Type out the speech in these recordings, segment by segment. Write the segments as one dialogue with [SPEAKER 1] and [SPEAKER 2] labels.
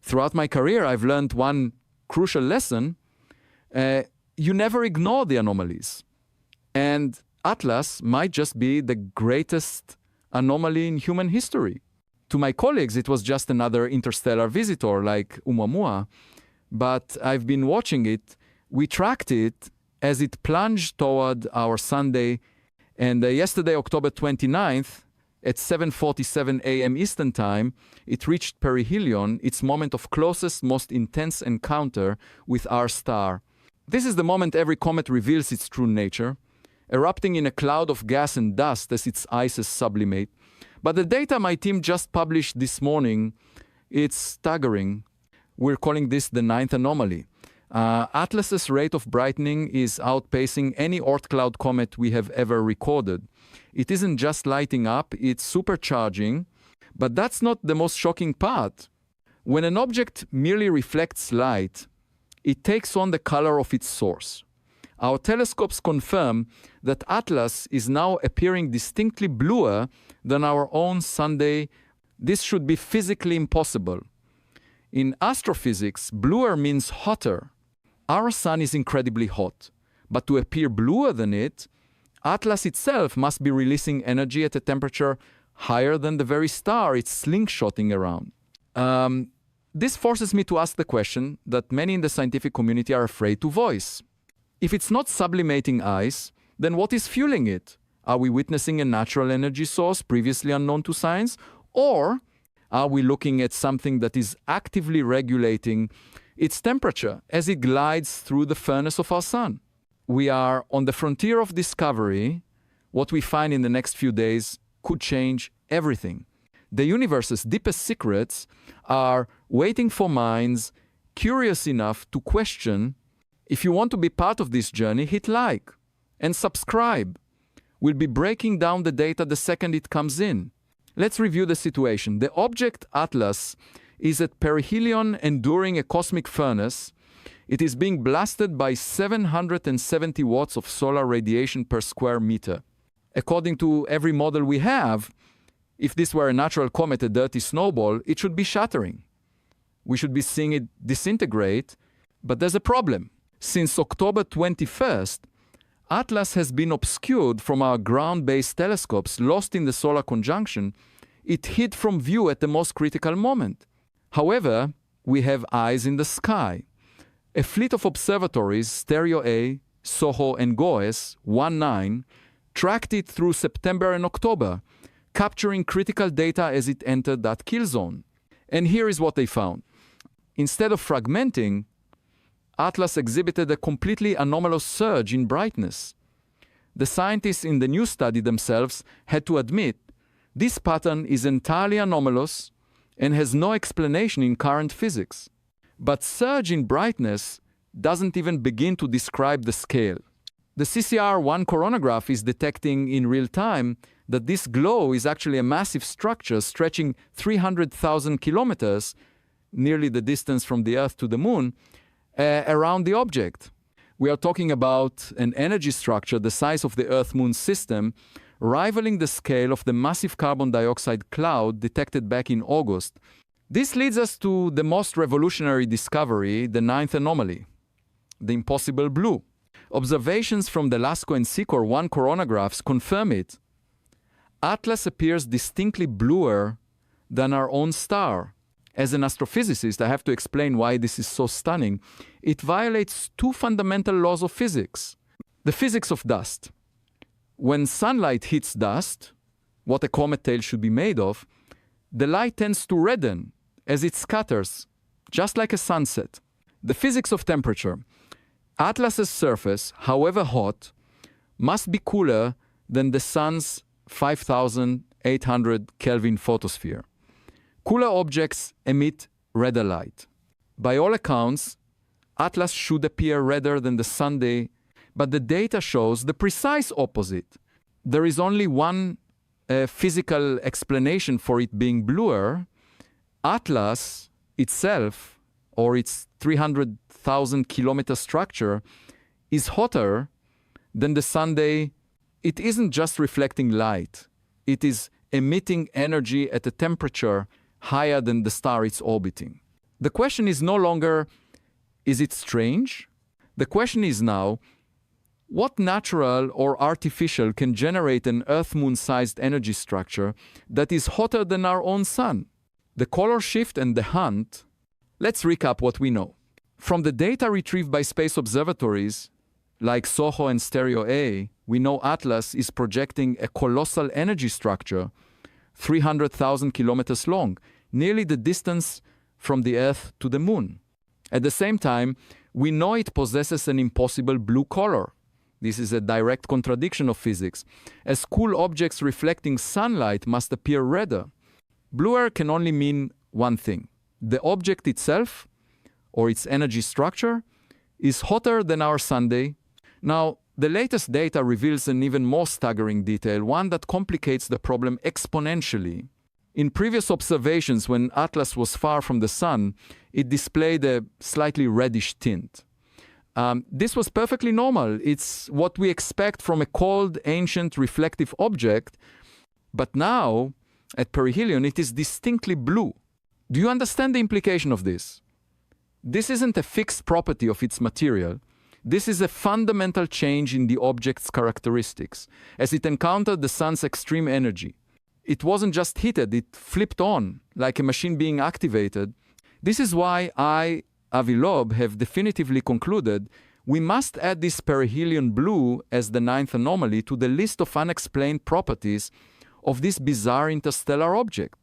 [SPEAKER 1] Throughout my career, I've learned one crucial lesson. You never ignore the anomalies. And Atlas might just be the greatest anomaly in human history. To my colleagues, it was just another interstellar visitor like Oumuamua, but I've been watching it. We tracked it as it plunged toward our Sunday, and yesterday, October 29th, at 7:47 a.m. Eastern Time, it reached perihelion, its moment of closest, most intense encounter with our star. This is the moment every comet reveals its true nature, erupting in a cloud of gas and dust as its ices sublimate. But the data my team just published this morning, it's staggering. We're calling this the ninth anomaly. Atlas's rate of brightening is outpacing any Oort cloud comet we have ever recorded. It isn't just lighting up, it's supercharging. But that's not the most shocking part. When an object merely reflects light, it takes on the color of its source. Our telescopes confirm that Atlas is now appearing distinctly bluer than our own Sunday. This should be physically impossible. In astrophysics, bluer means hotter. Our sun is incredibly hot, but to appear bluer than it, Atlas itself must be releasing energy at a temperature higher than the very star it's slingshotting around. This forces me to ask the question that many in the scientific community are afraid to voice. If it's not sublimating ice, then what is fueling it? Are we witnessing a natural energy source previously unknown to science? Or are we looking at something that is actively regulating its temperature as it glides through the furnace of our sun? We are on the frontier of discovery. What we find in the next few days could change everything. The universe's deepest secrets are waiting for minds curious enough to question. If you want to be part of this journey, hit like and subscribe. We'll be breaking down the data the second it comes in. Let's review the situation. The object Atlas is at perihelion enduring a cosmic furnace. It is being blasted by 770 watts of solar radiation per square meter. According to every model we have, if this were a natural comet, a dirty snowball, it should be shattering. We should be seeing it disintegrate, but there's a problem. Since October 21st, Atlas has been obscured from our ground-based telescopes, lost in the solar conjunction. It hid from view at the most critical moment. However, we have eyes in the sky. A fleet of observatories, Stereo A, SOHO, and GOES 19, tracked it through September and October, capturing critical data as it entered that kill zone. And here is what they found. Instead of fragmenting, Atlas exhibited a completely anomalous surge in brightness. The scientists in the new study themselves had to admit this pattern is entirely anomalous and has no explanation in current physics. But surge in brightness doesn't even begin to describe the scale. The CCR1 coronagraph is detecting in real time that this glow is actually a massive structure stretching 300,000 kilometers, nearly the distance from the Earth to the Moon, around the object. We are talking about an energy structure the size of the Earth-Moon system, rivaling the scale of the massive carbon dioxide cloud detected back in August. This leads us to the most revolutionary discovery, the ninth anomaly, the impossible blue. Observations from the LASCO and SICOR 1 coronagraphs confirm it. Atlas appears distinctly bluer than our own star. As an astrophysicist, I have to explain why this is so stunning. It violates two fundamental laws of physics. The physics of dust. When sunlight hits dust, what a comet tail should be made of, the light tends to redden as it scatters, just like a sunset. The physics of temperature. Atlas's surface, however hot, must be cooler than the sun's 5,800 Kelvin photosphere. Cooler objects emit redder light. By all accounts, Atlas should appear redder than the Sunday, but the data shows the precise opposite. There is only one physical explanation for it being bluer. Atlas itself, or its 300,000 kilometer structure, is hotter than the Sunday. It isn't just reflecting light. It is emitting energy at a temperature higher than the star it's orbiting. The question is no longer, is it strange? The question is now, what natural or artificial can generate an Earth-Moon-sized energy structure that is hotter than our own sun? The color shift and the hunt. Let's recap what we know. From the data retrieved by space observatories, like SOHO and Stereo A, we know Atlas is projecting a colossal energy structure, 300,000 kilometers long, nearly the distance from the Earth to the Moon. At the same time, we know it possesses an impossible blue color. This is a direct contradiction of physics, as cool objects reflecting sunlight must appear redder. Bluer can only mean one thing. The object itself, or its energy structure, is hotter than our Sunday. Now, the latest data reveals an even more staggering detail, one that complicates the problem exponentially. In previous observations, when Atlas was far from the Sun, it displayed a slightly reddish tint. This was perfectly normal. It's what we expect from a cold, ancient, reflective object. But now, at perihelion, it is distinctly blue. Do you understand the implication of this? This isn't a fixed property of its material. This is a fundamental change in the object's characteristics, as it encountered the sun's extreme energy. It wasn't just heated, it flipped on, like a machine being activated. This is why I, Avi Loeb, have definitively concluded we must add this perihelion blue as the ninth anomaly to the list of unexplained properties of this bizarre interstellar object.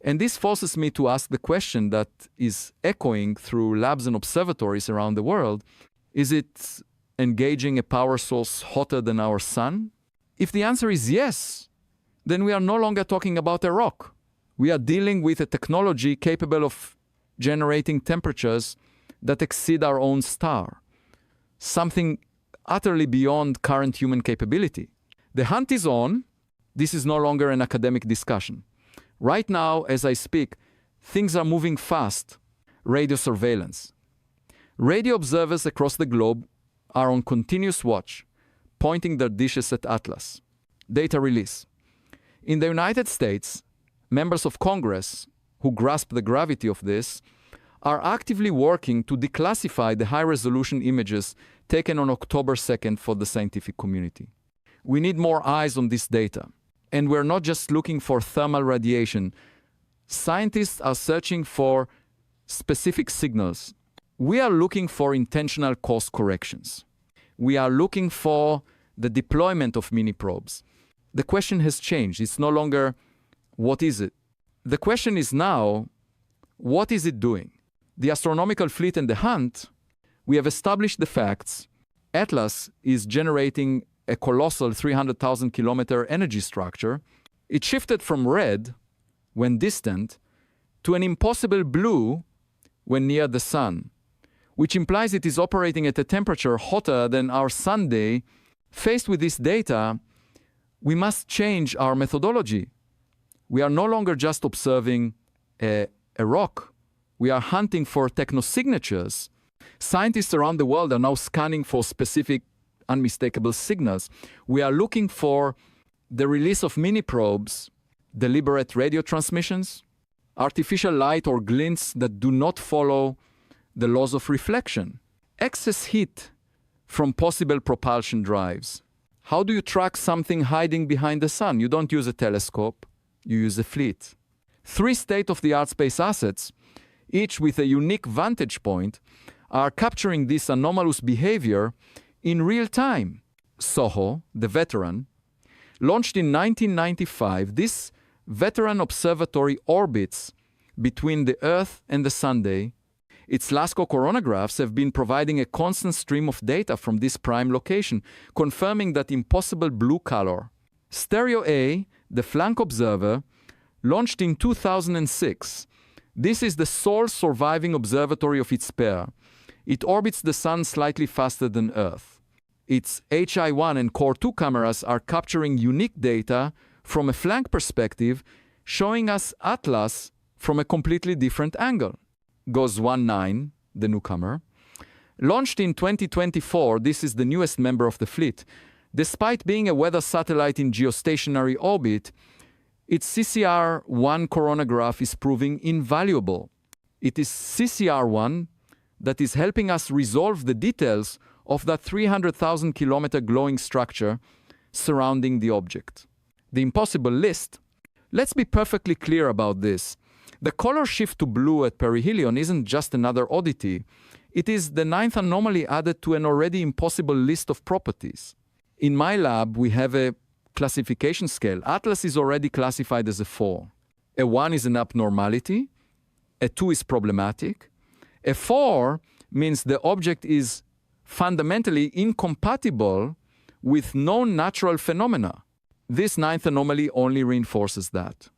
[SPEAKER 1] And this forces me to ask the question that is echoing through labs and observatories around the world: is it engaging a power source hotter than our sun? If the answer is yes, then we are no longer talking about a rock. We are dealing with a technology capable of generating temperatures that exceed our own star, something utterly beyond current human capability. The hunt is on. This is no longer an academic discussion. Right now, as I speak, things are moving fast. Radio surveillance. Radio observers across the globe are on continuous watch, pointing their dishes at Atlas. Data release. In the United States, members of Congress, who grasp the gravity of this, are actively working to declassify the high-resolution images taken on October 2nd for the scientific community. We need more eyes on this data. And we're not just looking for thermal radiation. Scientists are searching for specific signals. We are looking for intentional course corrections. We are looking for the deployment of mini-probes. The question has changed. It's no longer, what is it? The question is now, what is it doing? The astronomical fleet and the hunt, we have established the facts. Atlas is generating a colossal 300,000 kilometer energy structure. It shifted from red, when distant, to an impossible blue when near the sun, which implies it is operating at a temperature hotter than our Sunday. Faced with this data, we must change our methodology. We are no longer just observing a rock. We are hunting for technosignatures. Scientists around the world are now scanning for specific unmistakable signals. We are looking for the release of mini-probes, deliberate radio transmissions, artificial light or glints that do not follow the laws of reflection, excess heat from possible propulsion drives. How do you track something hiding behind the sun? You don't use a telescope, you use a fleet. 3 state-of-the-art space assets, each with a unique vantage point, are capturing this anomalous behavior in real time. SOHO, the Veteran, launched in 1995, this Veteran observatory orbits between the Earth and the Sunday. Its LASCO coronagraphs have been providing a constant stream of data from this prime location, confirming that impossible blue color. Stereo A, the flank observer, launched in 2006. This is the sole surviving observatory of its pair. It orbits the Sun slightly faster than Earth. Its HI-1 and Core-2 cameras are capturing unique data from a flank perspective, showing us Atlas from a completely different angle. GOES-19, the newcomer. Launched in 2024, this is the newest member of the fleet. Despite being a weather satellite in geostationary orbit, its CCR-1 coronagraph is proving invaluable. It is CCR1 that is helping us resolve the details of that 300,000 kilometer glowing structure surrounding the object. The impossible list. Let's be perfectly clear about this. The color shift to blue at perihelion isn't just another oddity. It is the ninth anomaly added to an already impossible list of properties. In my lab, we have a classification scale. Atlas is already classified as a 4. A 1 is an abnormality. A 2 is problematic. A 4 means the object is fundamentally incompatible with known natural phenomena. This ninth anomaly only reinforces that.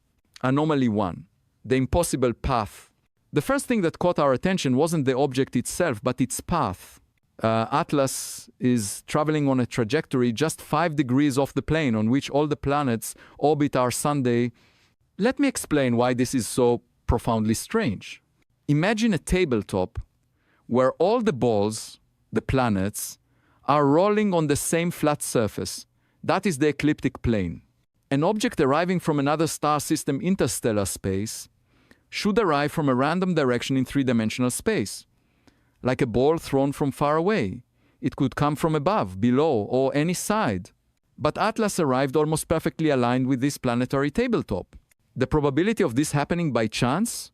[SPEAKER 1] Anomaly 1, the impossible path. The first thing that caught our attention wasn't the object itself, but its path. Atlas is traveling on a trajectory just 5 degrees off the plane on which all the planets orbit our Sunday. Let me explain why this is so profoundly strange. Imagine a tabletop where all the balls, the planets, are rolling on the same flat surface. That is the ecliptic plane. An object arriving from another star system interstellar space should arrive from a random direction in 3-dimensional space. Like a ball thrown from far away. It could come from above, below, or any side. But Atlas arrived almost perfectly aligned with this planetary tabletop. The probability of this happening by chance?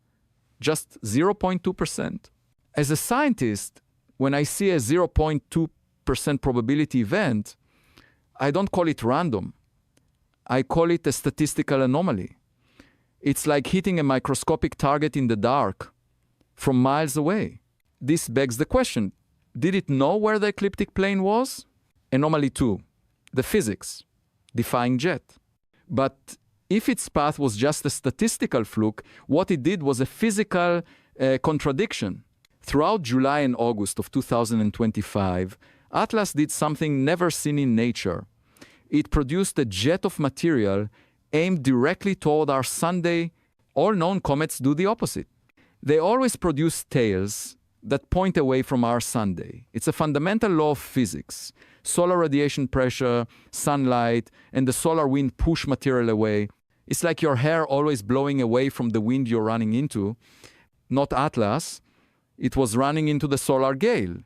[SPEAKER 1] Just 0.2%. As a scientist, when I see a 0.2% probability event, I don't call it random. I call it a statistical anomaly. It's like hitting a microscopic target in the dark from miles away. This begs the question, did it know where the ecliptic plane was? Anomaly 2, the physics, defying jet. But if its path was just a statistical fluke, what it did was a physical contradiction. Throughout July and August of 2025, Atlas did something never seen in nature. It produced a jet of material aimed directly toward our Sunday. All known comets do the opposite. They always produce tails that point away from our Sunday. It's a fundamental law of physics. Solar radiation pressure, sunlight, and the solar wind push material away. It's like your hair always blowing away from the wind you're running into. Not Atlas. It was running into the solar gale,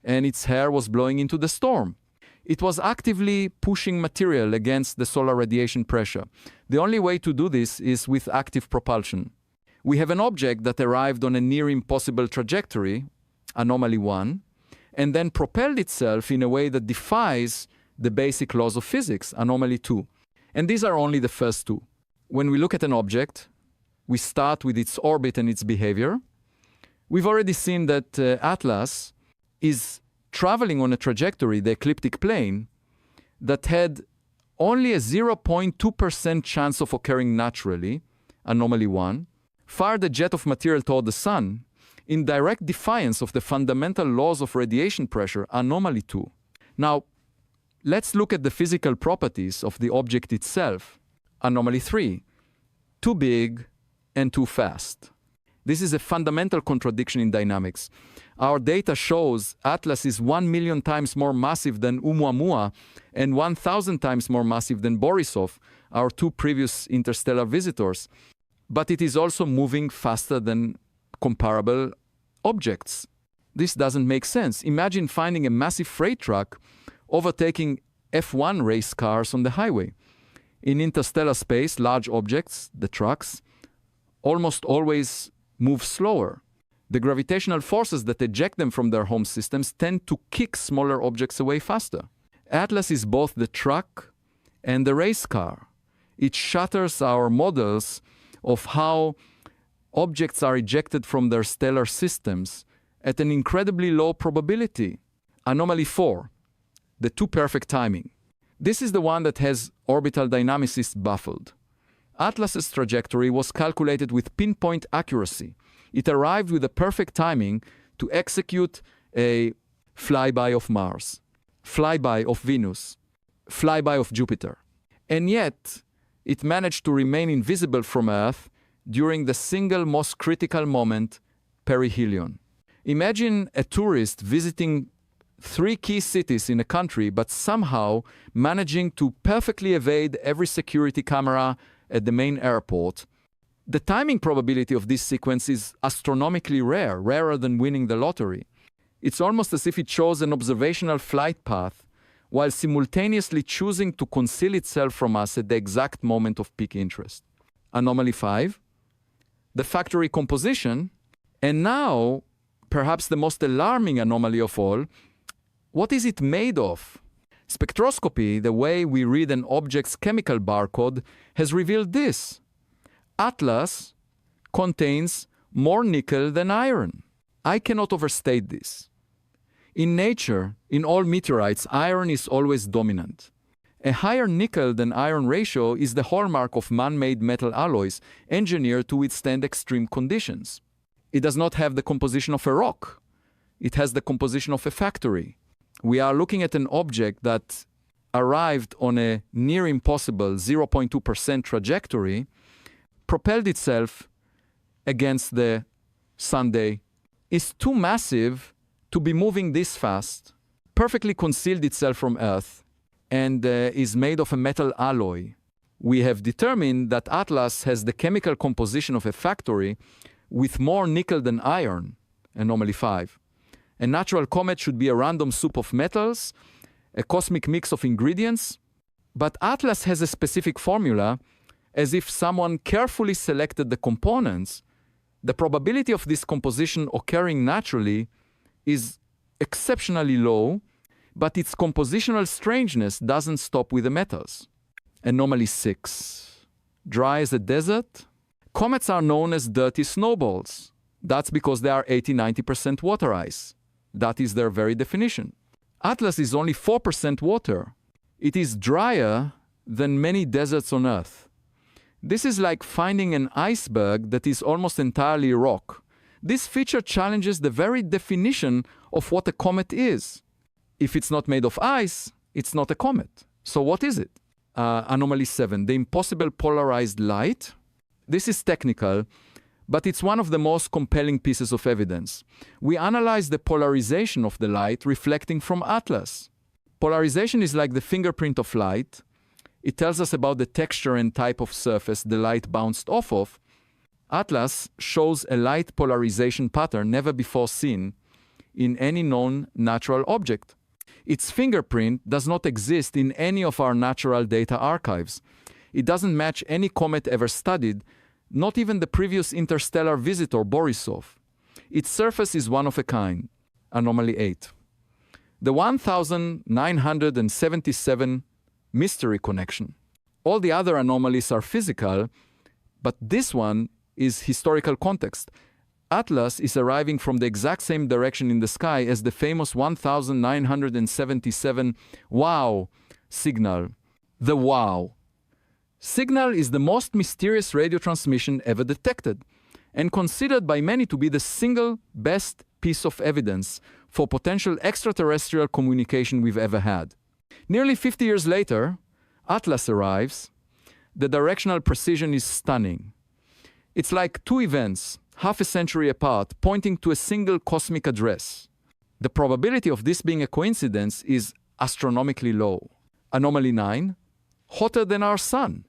[SPEAKER 1] and its hair was blowing into the storm. It was actively pushing material against the solar radiation pressure. The only way to do this is with active propulsion. We have an object that arrived on a near impossible trajectory, anomaly 1, and then propelled itself in a way that defies the basic laws of physics, anomaly 2. And these are only the first two. When we look at an object, we start with its orbit and its behavior. We've already seen that Atlas is traveling on a trajectory, the ecliptic plane, that had only a 0.2% chance of occurring naturally, anomaly 1, fired a jet of material toward the sun, in direct defiance of the fundamental laws of radiation pressure, anomaly 2. Now, let's look at the physical properties of the object itself, anomaly 3, too big and too fast. This is a fundamental contradiction in dynamics. Our data shows Atlas is 1 million times more massive than Oumuamua and 1,000 times more massive than Borisov, our two previous interstellar visitors. But it is also moving faster than comparable objects. This doesn't make sense. Imagine finding a massive freight truck overtaking F1 race cars on the highway. In interstellar space, large objects, the trucks, almost always move slower. The gravitational forces that eject them from their home systems tend to kick smaller objects away faster. Atlas is both the truck and the race car. It shatters our models of how objects are ejected from their stellar systems at an incredibly low probability. Anomaly 4, the too perfect timing. This is the one that has orbital dynamicists baffled. Atlas's trajectory was calculated with pinpoint accuracy. It arrived with a perfect timing to execute a flyby of Mars, flyby of Venus, flyby of Jupiter. And yet, it managed to remain invisible from Earth during the single most critical moment, perihelion. Imagine a tourist visiting 3 key cities in a country, but somehow managing to perfectly evade every security camera at the main airport, The timing probability of this sequence is astronomically rare, rarer than winning the lottery. It's almost as if it chose an observational flight path while simultaneously choosing to conceal itself from us at the exact moment of peak interest. Anomaly 5, the factory composition, and now, perhaps the most alarming anomaly of all, what is it made of? Spectroscopy, the way we read an object's chemical barcode, has revealed this. Atlas contains more nickel than iron. I cannot overstate this. In nature, in all meteorites, iron is always dominant. A higher nickel than iron ratio is the hallmark of man-made metal alloys engineered to withstand extreme conditions. It does not have the composition of a rock. It has the composition of a factory. We are looking at an object that arrived on a near impossible 0.2% trajectory, propelled itself against the Sunday, is too massive to be moving this fast, perfectly concealed itself from Earth, and is made of a metal alloy. We have determined that Atlas has the chemical composition of a factory with more nickel than iron, anomaly 5. A natural comet should be a random soup of metals, a cosmic mix of ingredients, but Atlas has a specific formula, as if someone carefully selected the components. The probability of this composition occurring naturally is exceptionally low, but its compositional strangeness doesn't stop with the metals. Anomaly 6. Dry as a desert? Comets are known as dirty snowballs. That's because they are 80–90% water ice. That is their very definition. Atlas is only 4% water. It is drier than many deserts on Earth. This is like finding an iceberg that is almost entirely rock. This feature challenges the very definition of what a comet is. If it's not made of ice, it's not a comet. So what is it? Anomaly 7, the impossible polarized light. This is technical, but it's one of the most compelling pieces of evidence. We analyze the polarization of the light reflecting from Atlas. Polarization is like the fingerprint of light. It tells us about the texture and type of surface the light bounced off of. Atlas shows a light polarization pattern never before seen in any known natural object. Its fingerprint does not exist in any of our natural data archives. It doesn't match any comet ever studied, not even the previous interstellar visitor Borisov. Its surface is one of a kind. Anomaly 8. The 1977 mystery connection. All the other anomalies are physical, but this one is historical context. Atlas is arriving from the exact same direction in the sky as the famous 1977 WOW signal. The WOW signal is the most mysterious radio transmission ever detected, and considered by many to be the single best piece of evidence for potential extraterrestrial communication we've ever had. Nearly 50 years later, Atlas arrives. The directional precision is stunning. It's like two events, half a century apart, pointing to a single cosmic address. The probability of this being a coincidence is astronomically low. Anomaly 9, hotter than our sun.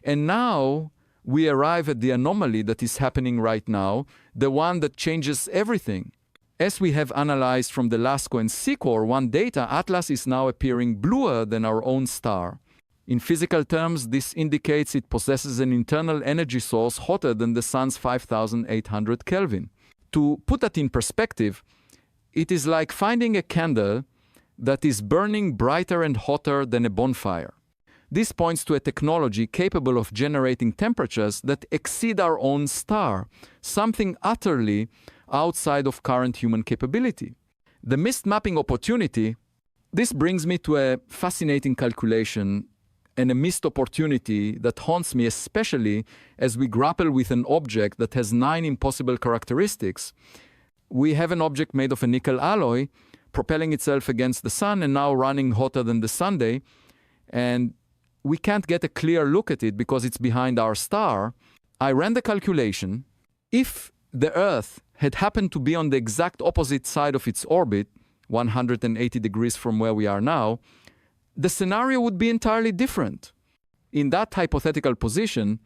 [SPEAKER 1] And now we arrive at the anomaly that is happening right now, the one that changes everything. As we have analyzed from the LASCO and SEQUOR 1 data, Atlas is now appearing bluer than our own star. In physical terms, this indicates it possesses an internal energy source hotter than the sun's 5,800 Kelvin. To put that in perspective, it is like finding a candle that is burning brighter and hotter than a bonfire. This points to a technology capable of generating temperatures that exceed our own star, something utterly outside of current human capability. The missed mapping opportunity, this brings me to a fascinating calculation and a missed opportunity that haunts me, especially as we grapple with an object that has 9 impossible characteristics. We have an object made of a nickel alloy, propelling itself against the sun and now running hotter than the Sunday, and we can't get a clear look at it because it's behind our star. I ran the calculation. If the Earth had happened to be on the exact opposite side of its orbit, 180 degrees from where we are now, the scenario would be entirely different. In that hypothetical position,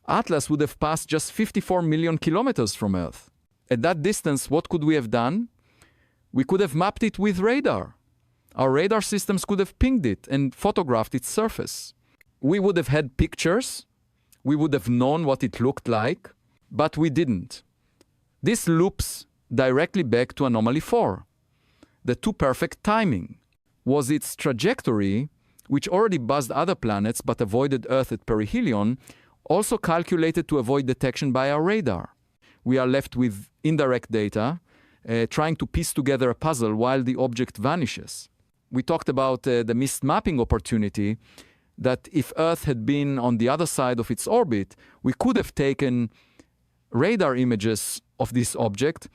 [SPEAKER 1] Atlas would have passed just 54 million kilometers from Earth. At that distance, what could we have done? We could have mapped it with radar. Our radar systems could have pinged it and photographed its surface. We would have had pictures. We would have known what it looked like, but we didn't. This loops directly back to anomaly 4. The too perfect timing was its trajectory, which already buzzed other planets but avoided Earth at perihelion, also calculated to avoid detection by our radar. We are left with indirect data, trying to piece together a puzzle while the object vanishes. We talked about the missed mapping opportunity, that if Earth had been on the other side of its orbit, we could have taken radar images of this object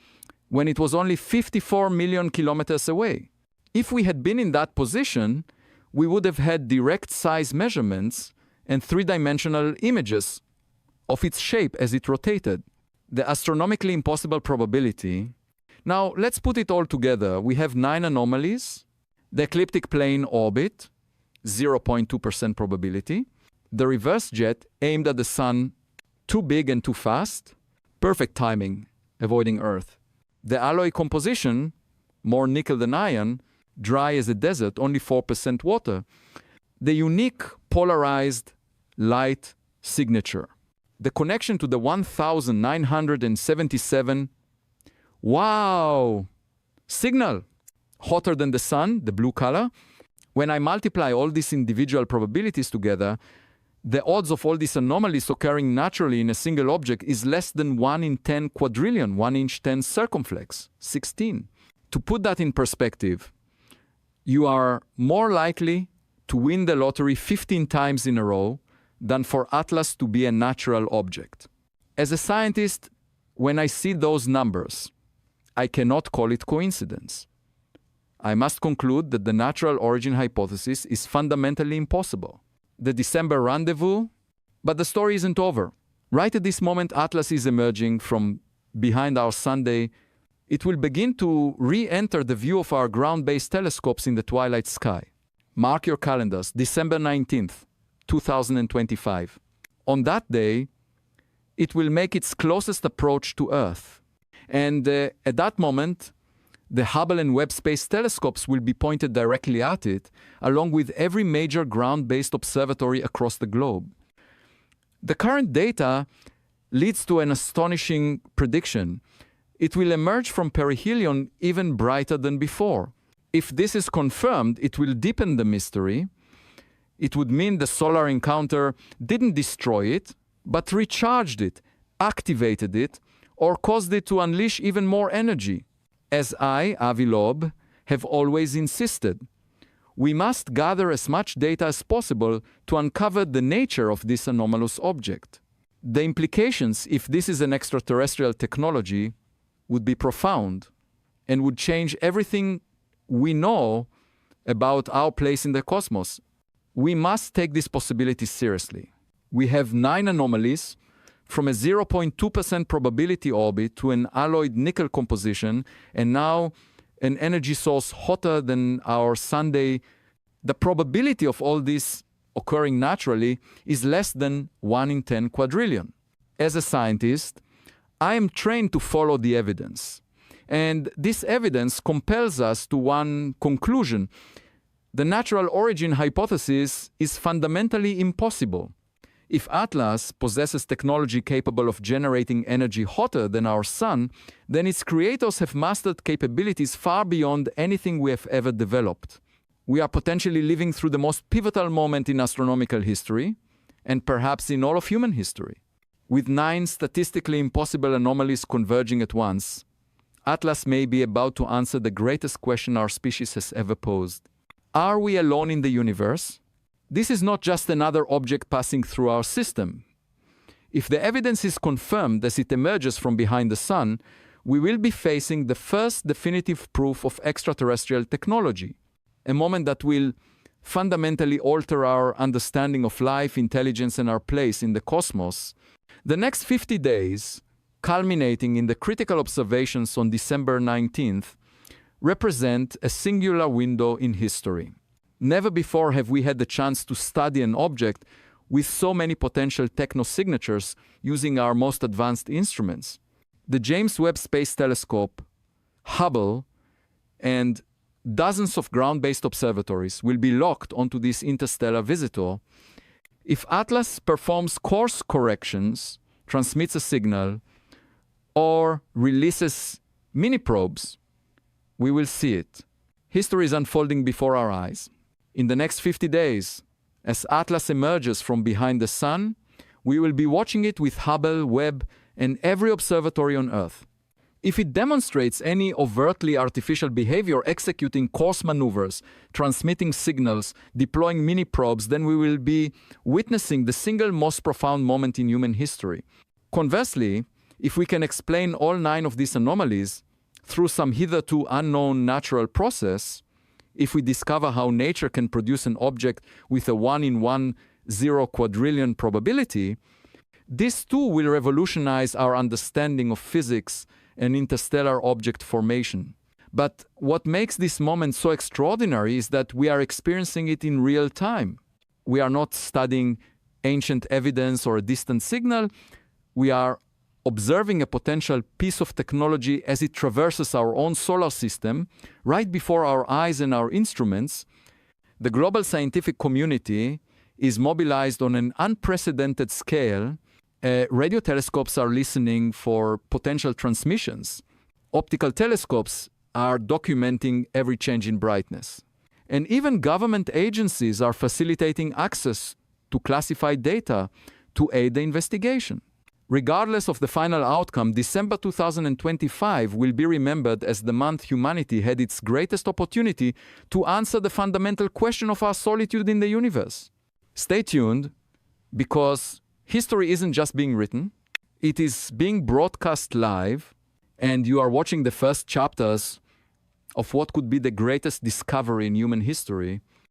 [SPEAKER 1] when it was only 54 million kilometers away. If we had been in that position, we would have had direct size measurements and three-dimensional images of its shape as it rotated. The astronomically impossible probability. Now, let's put it all together. We have 9 anomalies. The ecliptic plane orbit, 0.2% probability. The reverse jet aimed at the sun, too big and too fast. Perfect timing, avoiding Earth. The alloy composition, more nickel than iron, dry as a desert, only 4% water. The unique polarized light signature. The connection to the 1977, wow, signal, hotter than the sun, the blue color. When I multiply all these individual probabilities together, the odds of all these anomalies occurring naturally in a single object is less than 1 in 10 quadrillion, 1 in 10 circumflex, 16. To put that in perspective, you are more likely to win the lottery 15 times in a row than for Atlas to be a natural object. As a scientist, when I see those numbers, I cannot call it coincidence. I must conclude that the natural origin hypothesis is fundamentally impossible. The December rendezvous, but the story isn't over. Right at this moment, Atlas is emerging from behind our Sunday. It will begin to re-enter the view of our ground-based telescopes in the twilight sky. Mark your calendars, December 19th, 2025. On that day, it will make its closest approach to Earth. And at that moment, the Hubble and Webb space telescopes will be pointed directly at it, along with every major ground-based observatory across the globe. The current data leads to an astonishing prediction. It will emerge from perihelion even brighter than before. If this is confirmed, it will deepen the mystery. It would mean the solar encounter didn't destroy it, but recharged it, activated it, or caused it to unleash even more energy. As I, Avi Loeb, have always insisted, we must gather as much data as possible to uncover the nature of this anomalous object. The implications, if this is an extraterrestrial technology, would be profound and would change everything we know about our place in the cosmos. We must take this possibility seriously. We have 9 anomalies, from a 0.2% probability orbit to an alloyed nickel composition, and now an energy source hotter than our Sunday. The probability of all this occurring naturally is less than 1 in 10 quadrillion. As a scientist, I am trained to follow the evidence. And this evidence compels us to one conclusion. The natural origin hypothesis is fundamentally impossible. If Atlas possesses technology capable of generating energy hotter than our sun, then its creators have mastered capabilities far beyond anything we have ever developed. We are potentially living through the most pivotal moment in astronomical history, and perhaps in all of human history. With 9 statistically impossible anomalies converging at once, Atlas may be about to answer the greatest question our species has ever posed. Are we alone in the universe? This is not just another object passing through our system. If the evidence is confirmed as it emerges from behind the sun, we will be facing the first definitive proof of extraterrestrial technology, a moment that will fundamentally alter our understanding of life, intelligence, and our place in the cosmos. The next 50 days, culminating in the critical observations on December 19th, represent a singular window in history. Never before have we had the chance to study an object with so many potential techno-signatures using our most advanced instruments. The James Webb Space Telescope, Hubble, and dozens of ground-based observatories will be locked onto this interstellar visitor. If Atlas performs course corrections, transmits a signal, or releases mini-probes, we will see it. History is unfolding before our eyes. In the next 50 days, as Atlas emerges from behind the sun, we will be watching it with Hubble, Webb, and every observatory on Earth. If it demonstrates any overtly artificial behavior, executing course maneuvers, transmitting signals, deploying mini-probes, then we will be witnessing the single most profound moment in human history. Conversely, if we can explain all 9 of these anomalies through some hitherto unknown natural process, if we discover how nature can produce an object with a 1 in 1 0 quadrillion probability, this too will revolutionize our understanding of physics and interstellar object formation. But what makes this moment so extraordinary is that we are experiencing it in real time. We are not studying ancient evidence or a distant signal. We are observing a potential piece of technology as it traverses our own solar system right before our eyes and our instruments. The global scientific community is mobilized on an unprecedented scale. Radio telescopes are listening for potential transmissions. Optical telescopes are documenting every change in brightness. And even government agencies are facilitating access to classified data to aid the investigation. Regardless of the final outcome, December 2025 will be remembered as the month humanity had its greatest opportunity to answer the fundamental question of our solitude in the universe. Stay tuned, because history isn't just being written, it is being broadcast live, and you are watching the first chapters of what could be the greatest discovery in human history.